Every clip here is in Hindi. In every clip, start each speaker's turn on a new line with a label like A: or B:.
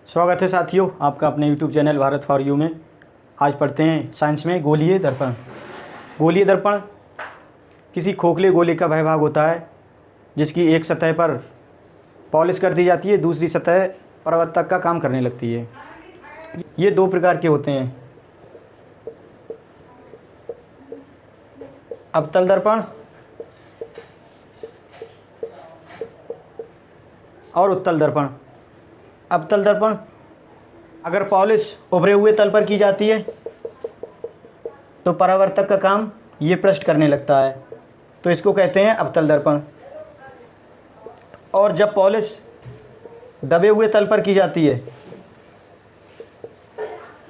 A: स्वागत है साथियों आपका अपने YouTube channel Bharat for you में। आज पढ़ते हैं साइंस में गोलीय दर्पण। गोलीय दर्पण किसी खोखले गोले का वह भाग होता है जिसकी एक सतह पर पॉलिश कर दी जाती है, दूसरी सतह परावर्तक का काम करने लगती है। ये दो प्रकार के होते हैं, अवतल दर्पण और उत्तल दर्पण। अवतल दर्पण अगर पॉलिश उभरे हुए तल पर की जाती है तो परावर्तक का काम ये पृष्ठ करने लगता है, तो इसको कहते हैं अवतल दर्पण। और जब पॉलिश दबे हुए तल पर की जाती है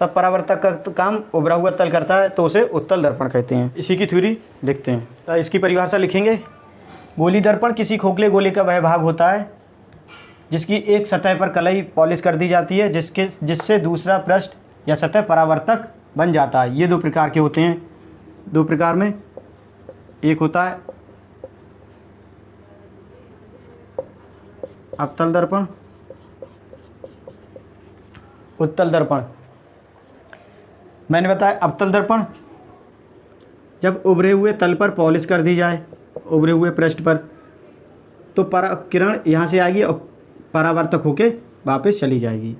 A: तब परावर्तक का काम उभरा हुआ तल करता है, तो उसे उत्तल दर्पण कहते हैं। इसी की थ्योरी लिखते हैं, तो इसकी परिभाषा लिखेंगे। गोलीय दर्पण किसी खोखले गोले का वह भाग होता है जिसकी एक सतह पर कलई पॉलिश कर दी जाती है जिससे दूसरा पृष्ठ या सतह परावर्तक बन जाता है। ये दो प्रकार के होते हैं। दो प्रकार में एक होता है अवतल दर्पण, उत्तल दर्पण। मैंने बताया अवतल दर्पण जब उभरे हुए तल पर पॉलिश कर दी जाए, उभरे हुए पृष्ठ पर, तो किरण यहाँ से आएगी और परावर्तक होके वापस चली जाएगी।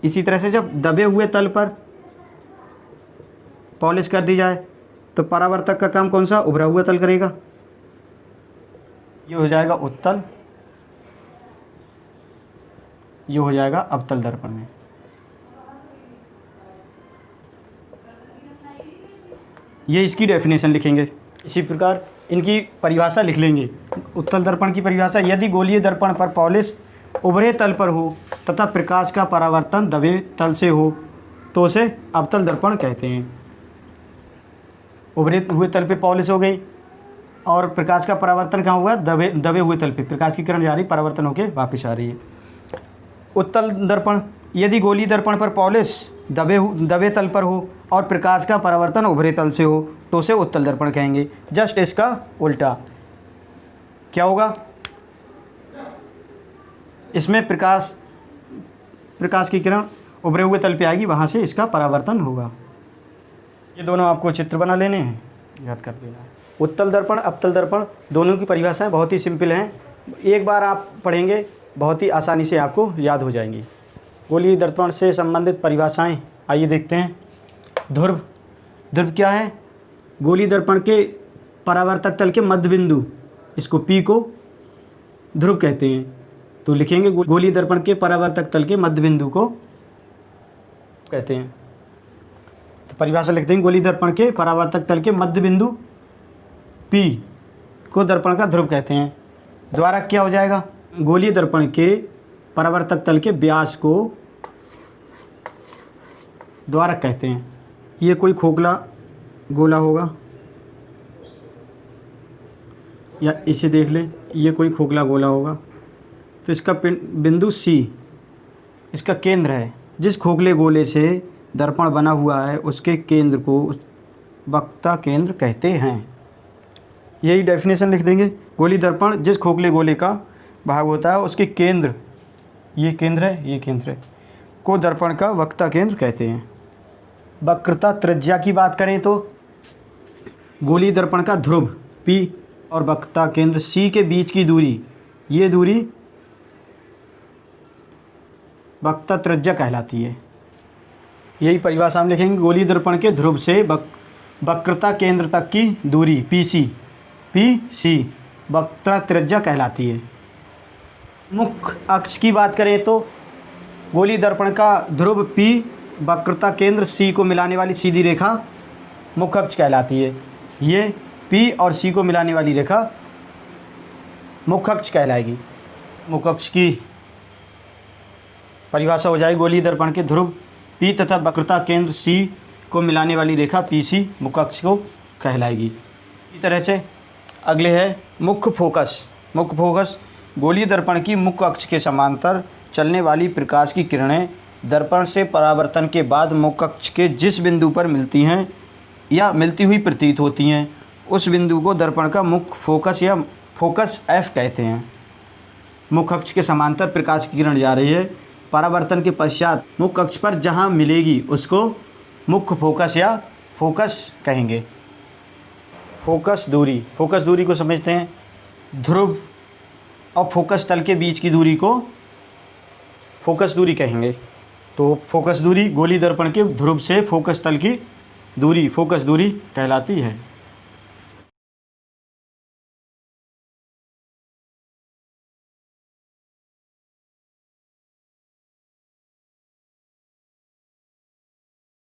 A: इसी तरह से जब दबे हुए तल पर पॉलिश कर दी जाए तो परावर्तक का काम कौन सा? उभरा हुआ तल करेगा। ये हो जाएगा उत्तल, ये हो जाएगा अवतल दर्पण में। ये इसकी डेफिनेशन लिखेंगे। इसी प्रकार इनकी परिभाषा लिख लेंगे। उत्तल दर्पण की परिभाषा, यदि गोलीय दर्पण पर पॉलिश उभरे तल पर हो तथा प्रकाश का परावर्तन दबे तल से हो तो उसे अवतल दर्पण कहते हैं। उभरे हुए तल पे पॉलिश हो गई और प्रकाश का परावर्तन कहाँ हुआ? दबे हुए तल पे प्रकाश की किरण जा रही, परावर्तन होकर वापस आ रही है। उत्तल दर्पण, यदि गोलीय दर्पण पर पॉलिश दबे तल पर हो और प्रकाश का परावर्तन उभरे तल से हो तो उसे उत्तल दर्पण कहेंगे। जस्ट इसका उल्टा क्या होगा? इसमें प्रकाश की किरण उभरे हुए तल पे आएगी, वहाँ से इसका परावर्तन होगा। ये दोनों आपको चित्र बना लेने हैं, याद कर लेना। उत्तल दर्पण अवतल दर्पण दोनों की परिभाषाएं बहुत ही सिंपल हैं। एक बार आप पढ़ेंगे बहुत ही आसानी से आपको याद हो जाएंगी। गोलीय दर्पण से संबंधित परिभाषाएं आइए देखते हैं। ध्रुव क्या है? गोलीय दर्पण के परावर्तक तल के मध्य बिंदु, इसको P को ध्रुव कहते हैं। तो लिखेंगे गोलीय दर्पण के परावर्तक तल के मध्य बिंदु को कहते हैं। तो परिभाषा लिखते हैं, गोलीय दर्पण के परावर्तक तल के मध्य बिंदु P को दर्पण का ध्रुव कहते हैं। द्वारक क्या हो जाएगा? गोलीय दर्पण के परावर्तक तल के व्यास को द्वारक कहते हैं। ये कोई खोखला गोला होगा, या इसे देख लें, ये कोई खोखला गोला होगा, तो इसका बिंदु C इसका केंद्र है। जिस खोखले गोले से दर्पण बना हुआ है उसके केंद्र को वक्ता केंद्र कहते हैं। यही डेफिनेशन लिख देंगे। गोलीय दर्पण जिस खोखले गोले का भाग होता है उसके केंद्र, ये केंद्र है, ये केंद्र है, को दर्पण का वक्ता केंद्र कहते हैं। वक्रता त्रिज्या की बात करें तो गोलीय दर्पण का ध्रुव P और वक्ता केंद्र C के बीच की दूरी, ये दूरी वक्ता त्रिज्या कहलाती है। यही परिभाषा हम लिखेंगे। गोलीय दर्पण के ध्रुव से वक्रता केंद्र तक की दूरी PC वक्ता त्रिज्या कहलाती है। मुख्य अक्ष की बात करें तो गोलीय दर्पण का ध्रुव P वक्रता केंद्र C को मिलाने वाली सीधी रेखा मुख्य अक्ष कहलाती है। ये P और C को मिलाने वाली रेखा मुख्य अक्ष कहलाएगी। मुख्य अक्ष की परिभाषा हो जाएगी, गोलीय दर्पण के ध्रुव P तथा वक्रता केंद्र C को मिलाने वाली रेखा PC मुख्य अक्ष को कहलाएगी। इसी तरह से अगले है मुख्य फोकस। मुख्य फोकस गोलीय दर्पण की मुख्य अक्ष के समांतर चलने वाली प्रकाश की किरणें दर्पण से परावर्तन के बाद मुख्य अक्ष के जिस बिंदु पर मिलती हैं या मिलती हुई प्रतीत होती हैं उस बिंदु को दर्पण का मुख्य फोकस या फोकस F कहते हैं। मुख्य अक्ष के समांतर प्रकाश की किरण जा रही है, परावर्तन के पश्चात मुख्य अक्ष पर जहाँ मिलेगी उसको मुख्य फोकस या फोकस कहेंगे। फोकस दूरी को समझते हैं। ध्रुव और फोकस तल के बीच की दूरी को फोकस दूरी कहेंगे। तो फोकस दूरी गोली दर्पण के ध्रुव से फोकस तल की दूरी फोकस दूरी कहलाती है।